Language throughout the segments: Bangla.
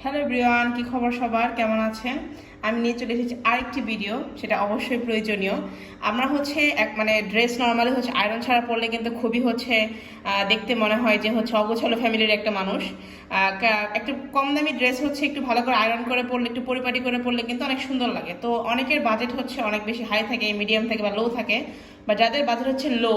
হ্যালো এভরিওয়ান, কি খবর সবার, কেমন আছেন? আমি নিয়ে চলে এসেছি আরেকটি ভিডিও, সেটা অবশ্যই প্রয়োজনীয়। আমরা এক ড্রেস নর্মালি আয়রন ছাড়া পরলে কিন্তু খুবই দেখতে মনে হয় যে অগোছালো ফ্যামিলির একটা মানুষ। একটা কম দামি ড্রেস একটু ভালো করে আয়রন করে পরলে, একটু পরিপাটি করে পরলে কিন্তু অনেক সুন্দর লাগে। তো অনেকের বাজেট অনেক বেশি হাই থাকে, মিডিয়াম থাকে বা লো থাকে, বা যাদের বাজেট লো,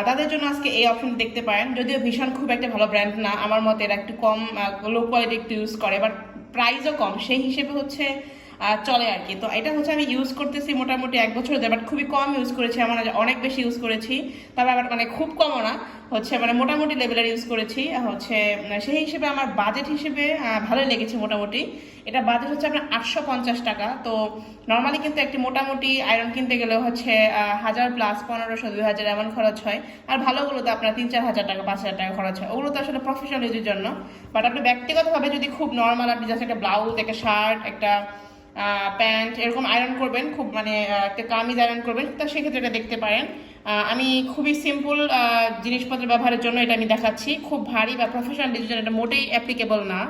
তাদের জন্য আজকে এই অপশন দেখতে পারেন। যদিও ভীষণ খুব একটা ভালো ব্র্যান্ড না আমার মতে, এরা একটু কম লো কোয়ালিটি একটু ইউজ করে, বাট প্রাইসও কম, সেই হিসেবে চলে আর কি। তো এটা আমি ইউজ করতেছি মোটামুটি 1 বছর ধরে, বাট খুবই কম ইউজ করেছি, এমন না যে অনেক বেশি ইউজ করেছি, তবে আবার খুব কমও না, মোটামুটি লেভেলের ইউজ করেছি। সেই হিসেবে আমার বাজেট হিসেবে ভালোই লেগেছে মোটামুটি। এটা বাজেট আপনার 850 টাকা। তো নর্মালি কিন্তু একটি মোটামুটি আয়রন কিনতে গেলে 1000+, 1500, 2000 এমন খরচ হয়। আর ভালোগুলো তো আপনার 3-4 হাজার টাকা, 5000 টাকা খরচ হয়। ওগুলো তো আসলে প্রফেশনাল ইউজের জন্য। বাট আপনি ব্যক্তিগতভাবে যদি খুব নর্মাল, আপনি জাস্ট একটা ব্লাউজ, একটা শার্ট, একটা প্যান্ট এরকম আয়রন করবেন, খুব একটা কামিজ আয়রন করবেন, তো সেক্ষেত্রে এটা দেখতে পারেন। আমি খুবই সিম্পল জিনিসপত্র ব্যবহারের জন্য এটা আমি দেখাচ্ছি। খুব ভারী বা প্রফেশনাল ইউজের জন্য এটা মোটেই অ্যাপ্লিকেবল না।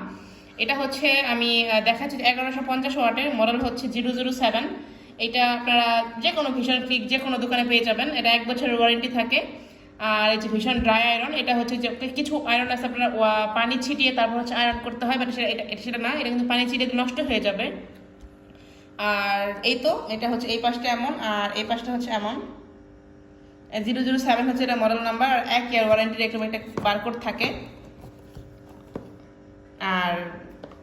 এটা আমি দেখাচ্ছি 1150 ওয়াটের, মডেল 007। এটা আপনারা যে কোনো ভিশন ক্লিক যে কোনো দোকানে পেয়ে যাবেন। এটা 1 বছরের ওয়ারেন্টি থাকে। আর এই যে ভীষণ ড্রাই আয়রন, এটা যে কিছু আয়রন আছে আপনার পানি ছিটিয়ে তারপর আয়রন করতে হয়, বাট সেটা না, এটা কিন্তু পানি ছিটিয়ে নষ্ট হয়ে যাবে। আর এই তো এটা এই পাশটা এমন, আর এই পাশটা এমন। 007 এটা মডেল নাম্বার, আর 1 ইয়ার ওয়ারেন্টির একটা বারকোড থাকে। আর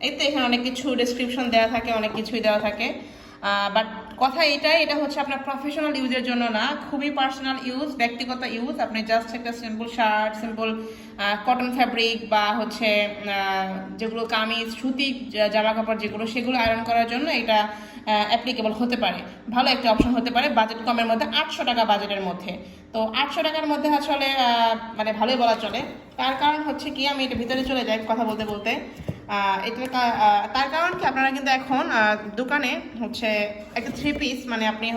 এই তো এখানে অনেক কিছু ডেসক্রিপশন দেওয়া থাকে, অনেক কিছুই দেওয়া থাকে। বাট কথা এটা আপনার প্রফেশনাল ইউজের জন্য না, খুবই পার্সোনাল ইউজ, ব্যক্তিগত ইউজ। আপনি জাস্ট একটা simple shirt, simple cotton fabric, বা যেগুলো কামিজ, সুতি জামা কাপড় যেগুলো, সেগুলো আয়রন করার জন্য এটা অ্যাপ্লিকেবল হতে পারে, ভালো একটা অপশন হতে পারে। বাজেট কমের মধ্যে, 800 টাকা বাজেটের মধ্যে। তো 800 টাকার মধ্যে আসলে ভালোই বলা চলে। তার কারণ কি, আমি এটা ভিতরে চলে যাই কথা বলতে বলতে। তার কারণ কি, আপনারা কিন্তু এখন দোকানে একটা 3 পিস, আপনি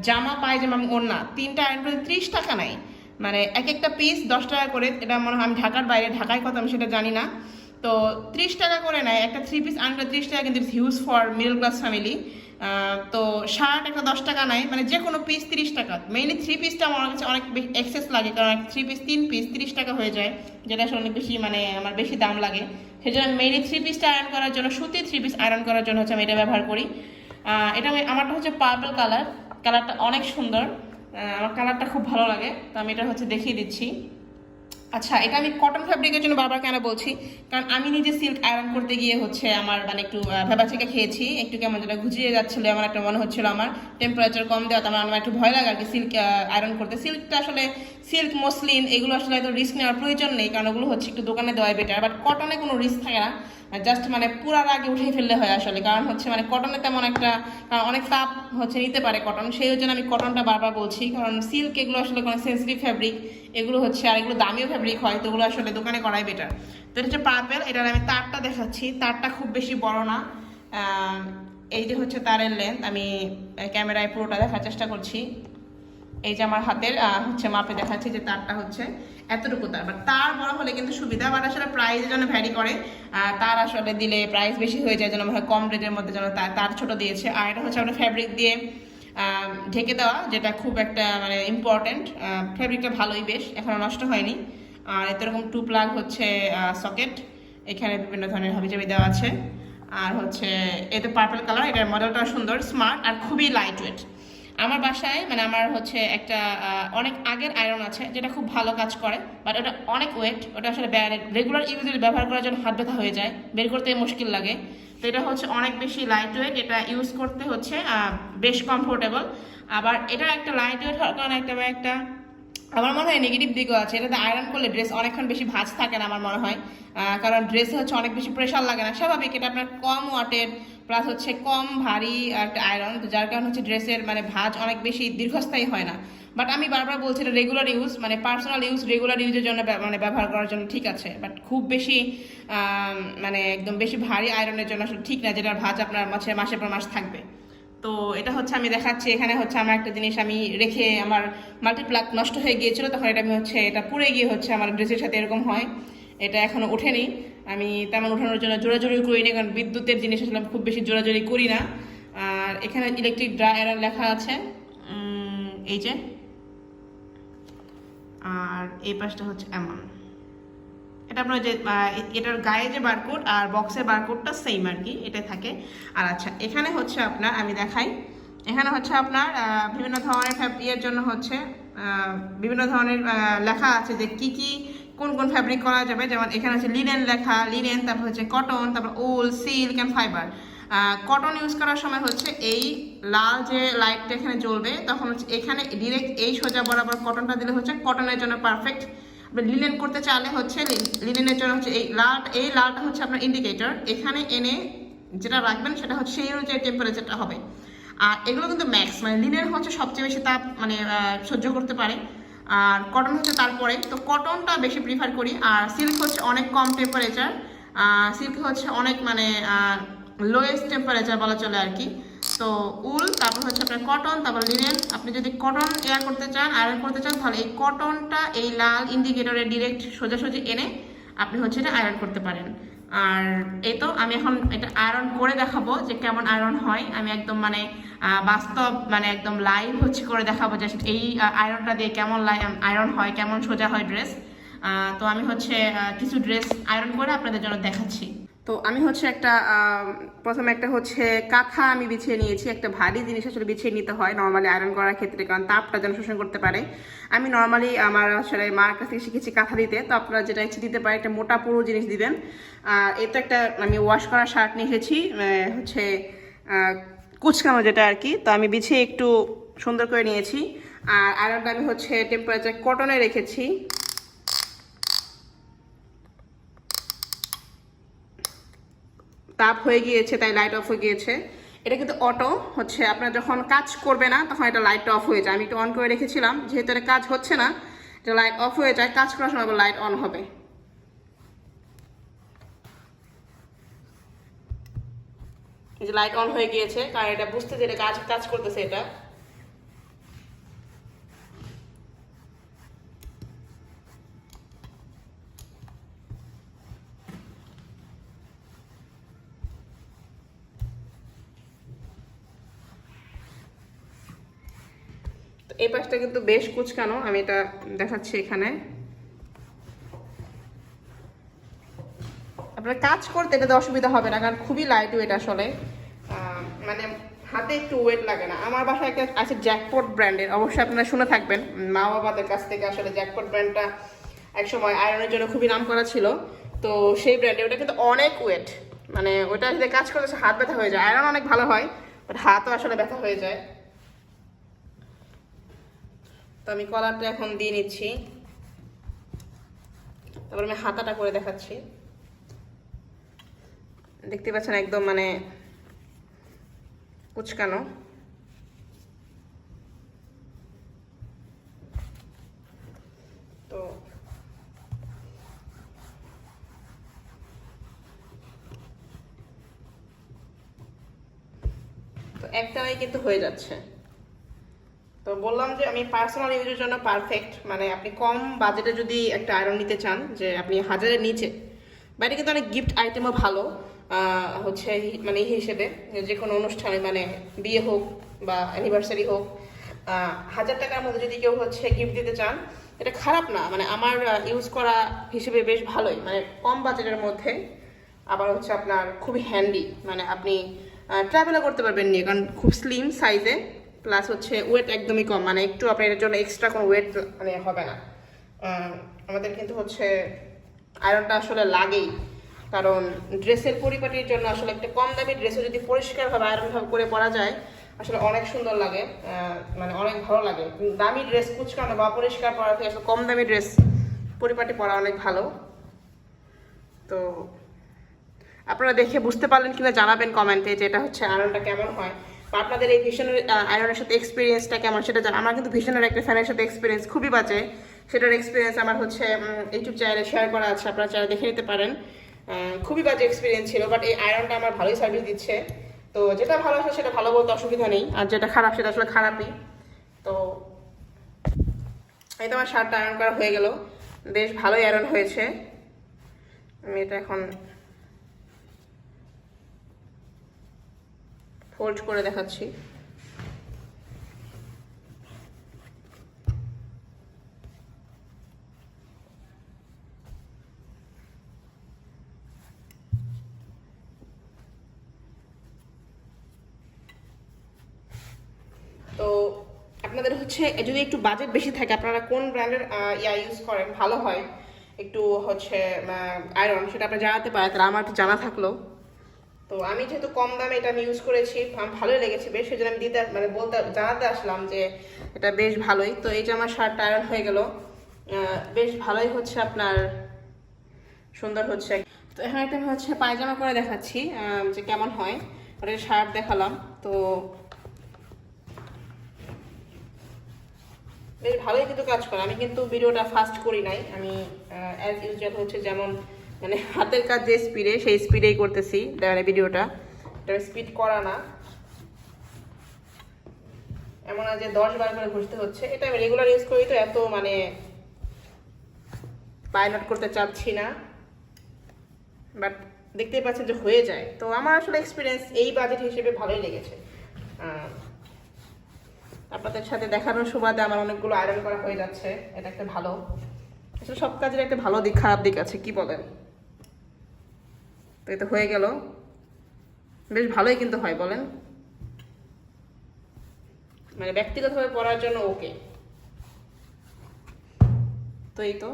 জামা, পায়জামা, ওড়না 3টা আয়রন করে 30 টাকা নাই, এক একটা পিস 10 টাকা করে। এটা মনে হয়, আমি ঢাকার বাইরে, ঢাকায় কত আমি সেটা জানি না। তো 30 টাকা করে নেয় একটা 3 পিস আয়রন করে, 30 টাকা কিন্তু huge for middle class family. তো শার্ট একটা 10 টাকা নাই, যে কোনো পিস 30 টাকা। মেইনলি 3 পিসটা আমার কাছে অনেক এক্সেস লাগে, কারণ 3 পিস 30 টাকা হয়ে যায়, যেটা আসলে অনেক বেশি আমার বেশি দাম লাগে। সেই জন্য মেইনলি 3 পিসটা আয়রন করার জন্য, সুতি 3 পিস আয়রন করার জন্য আমি এটা ব্যবহার করি। এটা আমারটা পার্পল কালার, কালারটা অনেক সুন্দর, আমার কালারটা খুব ভালো লাগে। তো আমি এটা দেখিয়ে দিচ্ছি। আচ্ছা, এটা আমি কটন ফ্যাব্রিকের জন্য বারবার কেন বলছি, কারণ আমি নিজে সিল্ক আয়রন করতে গিয়ে আমার একটু ভেবাচিকা খেয়েছি, একটু কেমন যেটা ঘুজিয়ে যাচ্ছিলো, আমার একটা মনে হচ্ছিল, আমার টেম্পারেচার কম দেওয়া, আমার একটু ভয় লাগে আর কি সিল্ক আয়রন করতে। সিল্কটা আসলে, সিল্ক, মসলিন এগুলো আসলে এত রিস্ক নেওয়ার প্রয়োজন নেই, কারণ ওগুলো একটু দোকানে দেওয়াই বেটার। বাট কটনে কোনো রিস্ক থাকে না, জাস্ট পুরার আগে উঠে ফেললে হয় আসলে। কারণ কটনে তেমন একটা, অনেক তাপ নিতে পারে কটন, সেই জন্য আমি কটনটা বারবার বলছি। কারণ সিল্ক এগুলো আসলে কোনো সেন্সিটিভ ফ্যাব্রিক, এগুলো আর এগুলো দামিও ফ্যাব্রিক হয়, তো ওগুলো আসলে দোকানে করাই বেটার। তো এটা পার্পেল, এটার আমি তারটা দেখাচ্ছি। তারটা খুব বেশি বড় না, এই যে তারের লেন্থ, আমি ক্যামেরায় পুরোটা দেখার চেষ্টা করছি। এই যে আমার হাতের মাপে দেখাচ্ছি যে তারটা এতটুকু তার। বাট তার বড় হলে কিন্তু সুবিধা, বাট আসলে প্রাইস যেন ভ্যারি করে। তার আসলে দিলে প্রাইস বেশি হয়ে যায়, যেন কম রেটের মধ্যে যেন তার ছোট দিয়েছে। আর এটা আপনার ফ্যাব্রিক দিয়ে ঢেকে দেওয়া, যেটা খুব একটা ইম্পর্টেন্ট। ফ্যাব্রিকটা ভালোই, বেশ, এখনো নষ্ট হয়নি। আর এতে এরকম 2 প্লাগ সকেট, এখানে বিভিন্ন ধরনের হাবিজাবি দেওয়া আছে। আর এতে পার্পল কালার, এটার মডেলটা সুন্দর, স্মার্ট, আর খুবই লাইট ওয়েট। আমার বাসায় আমার একটা অনেক আগের আয়রন আছে, যেটা খুব ভালো কাজ করে, বাট ওটা অনেক ওয়েট, ওটা আসলে রেগুলার ইউজে ব্যবহার করার জন্য হাত ব্যথা হয়ে যায়, বের করতে মুশকিল লাগে। তো এটা অনেক বেশি লাইট ওয়েট, এটা ইউজ করতে বেশ কমফোর্টেবল। আবার এটা একটা লাইট ওয়েট হওয়ার কারণে একটা আমার মনে হয় নেগেটিভ দিকও আছে। এটাতে আয়রন করলে ড্রেস অনেকক্ষণ বেশি ভাঁজ থাকে না আমার মনে হয়, কারণ ড্রেসে অনেক বেশি প্রেশার লাগে না, স্বাভাবিক। এটা আপনার কম ওয়াটের, প্লাস কম ভারী একটা আয়রন, তো যার কারণে ড্রেসের ভাঁজ অনেক বেশি দীর্ঘস্থায়ী হয় না। বাট আমি বারবার বলছি, এটা regular use, personal use, regular ইউজের জন্য ব্যবহার করার জন্য ঠিক আছে। বাট খুব বেশি একদম বেশি ভারী আয়রনের জন্য আসলে ঠিক না, যেটার ভাঁজ আপনার মাসের পর মাস থাকবে। তো এটা আমি দেখাচ্ছি। এখানে আমার একটা জিনিস আমি রেখে, আমার মাল্টিপ্লাগ নষ্ট হয়ে গিয়েছিল, তখন এটা আমি এটা পুড়ে গিয়ে আমার ড্রেসের সাথে এরকম হয়। এটা এখনো ওঠেনি, আমি তেমন উঠানোর জন্য জোরাজোরি করি না, কারণ বিদ্যুতের জিনিস আসলে আমি খুব বেশি জোরাজোরি করি না। আর এখানে ইলেকট্রিক ড্রায়ার লেখা আছে, এই যে। আর এই পাশটা হচ্ছে এমন, এটা আপনার যে এটার গায়ে যে বারকোড আর বক্সের বারকোডটা সেম আর কি, এটা থাকে। আর আচ্ছা, এখানে হচ্ছে আপনার, আমি দেখাই, এখানে হচ্ছে আপনার বিভিন্ন ধরনের ইয়ের জন্য হচ্ছে বিভিন্ন ধরনের লেখা আছে যে কি কি কোন কোন ফ্যাব্রিক করা যাবে। যেমন এখানে হচ্ছে লিনেন লেখা, লিনেন, তারপর হচ্ছে কটন, তারপর wool, silk and fibre. Cotton use করার সময় হচ্ছে এই লাল যে লাইটটা এখানে জ্বলবে, তখন হচ্ছে এখানে ডিরেক্ট এই সোজা বরাবর কটনটা দিলে হচ্ছে কটনের জন্য পারফেক্ট। লিনেন করতে চাইলে হচ্ছে লিনেনের জন্য হচ্ছে এই লালটা হচ্ছে আপনার ইন্ডিকেটর, এখানে এনে যেটা রাখবেন সেটা হচ্ছে সেই অনুযায়ী টেম্পারেচারটা হবে। আর এগুলো কিন্তু ম্যাক্স, মানে লিনেন হচ্ছে সবচেয়ে বেশি তাপ মানে সহ্য করতে পারে, আর কটন হচ্ছে তারপরে। তো কটনটা বেশি প্রিফার করি। আর সিল্ক হচ্ছে অনেক কম টেম্পারেচার, সিল্ক হচ্ছে অনেক মানে লোয়েস্ট টেম্পারেচার বলা চলে আর কি। তো উল, তারপর হচ্ছে আপনার কটন, তারপর লিনেন। আপনি যদি কটন এয়ার করতে চান, আয়রন করতে চান, তাহলে এই কটনটা এই লাল ইন্ডিকেটরে ডিরেক্ট সোজাসুজি এনে আপনি হচ্ছে এটা আয়রন করতে পারেন। আর এই তো আমি এখন এটা আয়রন করে দেখাবো যে কেমন আয়রন হয়। আমি একদম মানে বাস্তব মানে একদম লাইভ হচ্ছে করে দেখাবো যে এই আয়রনটা দিয়ে কেমন আয়রন হয়, কেমন সোজা হয় ড্রেস। তো আমি হচ্ছে কিছু ড্রেস আয়রন করে আপনাদের জন্য দেখাচ্ছি। তো আমি হচ্ছে প্রথমে একটা হচ্ছে কাঁথা আমি বিছিয়ে নিয়েছি। একটা ভারী জিনিস আসলে বিছিয়ে নিতে হয় নর্মালি আয়রন করার ক্ষেত্রে, কারণ তাপটা যেন শোষণ করতে পারে। আমি নর্মালি আমার আসলে মার কাছ থেকে শিখেছি কাঁথা দিতে। তো আপনারা যেটা ইচ্ছে দিতে পারে, একটা মোটা পুরো জিনিস দিবেন। আর এটা একটা আমি ওয়াশ করা শার্ট নিয়ে এসেছি, হচ্ছে কুচকানো যেটা আর কি। তো আমি বিছিয়ে একটু সুন্দর করে নিয়েছি। আর আয়রনটা আমি হচ্ছে টেম্পারেচার কটনে রেখেছি। তাপ হয়ে গিয়েছে, তাই লাইট অফ হয়ে গিয়েছে। এটা কিন্তু অটো হচ্ছে, আপনার যখন কাজ করবে না তখন এটা লাইট অফ হয়ে যায়। আমি একটু অন করে রেখেছিলাম, যেহেতু এটা কাজ হচ্ছে না, এটা লাইট অফ হয়ে যায়। কাজ করার সময় লাইট অন হবে। এই যে লাইট অন হয়ে গিয়েছে, কারণ এটা বুঝতে যে এটা কাজ করতেছে এটা। এই পাশটা কিন্তু বেশ কুচকানো, আমি এটা দেখাচ্ছি এখানে। আপনার কাজ করতে এটাতে অসুবিধা হবে না, কারণ খুবই লাইট ওয়েট আসলে, মানে হাতে একটু ওয়েট লাগে না। আমার বাসায় একটা আছে জ্যাকপট ব্র্যান্ডের, অবশ্যই আপনারা শুনে থাকবেন মা বাবাদের কাছ থেকে। আসলে জ্যাকপট ব্র্যান্ডটা একসময় আয়রনের জন্য খুবই নাম করা ছিল। তো সেই ব্র্যান্ডে ওটা কিন্তু অনেক ওয়েট, মানে ওটা যদি কাজ করতে হাত ব্যথা হয়ে যায়। আয়রন অনেক ভালো হয়, বাট হাতও আসলে ব্যথা হয়ে যায়। তো আমি কলারটা এখন দিয়ে নিচ্ছি, তারপর আমি হাতাটা করে দেখাচ্ছি। দেখতে পাচ্ছেন একদম মানে কুচকানো। তো একটাই কিন্তু হয়ে যাচ্ছে। তো বললাম যে আমি পার্সোনাল ইউজের জন্য পারফেক্ট। মানে আপনি কম বাজেটে যদি একটা আয়রন নিতে চান, যে আপনি 1000-এর নিচে, বাইরে কিন্তু অনেক গিফট আইটেমও ভালো হচ্ছে মানে এই হিসেবে, যে কোনো অনুষ্ঠানে মানে বিয়ে হোক বা অ্যানিভার্সারি হোক, 1000 টাকার মধ্যে যদি কেউ হচ্ছে গিফট দিতে চান, এটা খারাপ না। মানে আমার ইউজ করা হিসেবে বেশ ভালোই, মানে কম বাজেটের মধ্যে, আবার হচ্ছে আপনার খুবই হ্যান্ডি। মানে আপনি ট্রাভেলও করতে পারবেন নিয়ে, কারণ খুব স্লিম সাইজে, প্লাস হচ্ছে ওয়েট একদমই কম, মানে একটু আপনার এর জন্য এক্সট্রা কোনো ওয়েট মানে হবে না। আমাদের কিন্তু হচ্ছে আয়রনটা আসলে লাগেই, কারণ ড্রেসের পরিপাটির জন্য আসলে একটা কম দামি ড্রেসও যদি পরিষ্কারভাবে আয়রনভাবে করে পরা যায়, আসলে অনেক সুন্দর লাগে, মানে অনেক ভালো লাগে। দামি ড্রেস কুচকানো বা পরিষ্কার পরা থেকে আসলে কম দামি ড্রেস পরিপাটি পরা অনেক ভালো। তো আপনারা দেখে বুঝতে পারলেন কিনা জানাবেন কমেন্টে যে এটা হচ্ছে আয়রনটা কেমন হয়, বা আপনাদের এই ভিশনের আয়রনের সাথে এক্সপিরিয়েন্সটা কেমন সেটা জানান। আমার কিন্তু ভিশনের একটা ফ্যানের সাথে এক্সপিরিয়েন্স খুবই বাজে। সেটার এক্সপিরিয়েন্স আমার হচ্ছে ইউটিউব চ্যানেলে শেয়ার করা আছে, আপনারা চ্যানেল দেখে নিতে পারেন। খুবই বাজে এক্সপিরিয়েন্স ছিল, বাট এই আয়রনটা আমার ভালোই সার্ভিস দিচ্ছে। তো যেটা ভালো আছে সেটা ভালো বলতে অসুবিধা নেই, আর যেটা খারাপ সেটা আসলে খারাপই। তো এই তো আমার শার্টটা আয়রন করা হয়ে গেল, বেশ ভালোই আয়রন হয়েছে। আমি এটা এখন ফোল্ড করে দেখাচ্ছি। তো আপনাদের হচ্ছে যদি একটু বাজেট বেশি থাকে, আপনারা কোন ব্র্যান্ডের ইউজ করেন ভালো হয় একটু হচ্ছে আয়রন, সেটা আপনি জানাতে পারেন, তাহলে আমার একটু জানা থাকলো। তো আমি যেহেতু কম দামে এটা আমি ইউজ করেছি, আমার ভালোই লেগেছে বেশ, সেই জন্য আমি জানাতে আসলাম যে এটা বেশ ভালোই। তো এই যে আমার শার্টটা আয়রন হয়ে গেল, বেশ ভালোই হচ্ছে, আপনার সুন্দর হচ্ছে। তো এখন একটা আমি হচ্ছে পায়জামা করে দেখাচ্ছি যে কেমন হয়। ওটা শার্ট দেখালাম, তো বেশ ভালোই কিন্তু কাজ করে। আমি কিন্তু ভিডিওটা ফাস্ট করি নাই, আমি অ্যাজ ইউজুয়াল হচ্ছে যেমন মানে হাতের কাজ যে স্পিডে, সেই স্পিডেই করতেছি মানে ভিডিওটা, এটা স্পিড করা না, এমন না যে 10 বার করে ঘুরতে হচ্ছে। এটা আমি রেগুলার ইউজ করি, তো এত মানে পাইলট করতে চাচ্ছি না, বাট দেখতেই পাচ্ছেন যে হয়ে যায়। তো আমার আসলে এক্সপিরিয়েন্স এই বাজেট হিসেবে ভালোই লেগেছে। আপনাদের সাথে দেখানোর সুবাদে আমার অনেকগুলো আয়রন করা হয়ে যাচ্ছে, এটা একটা ভালো। আসলে সব কাজের একটা ভালো দিক খারাপ দিক আছে, কি বলেন? তো এটা হয়ে গেল, বেশ ভালোই কিন্তু হয় বলেন, মানে ব্যক্তিগতভাবে পড়ার জন্য ওকে। তো এই তো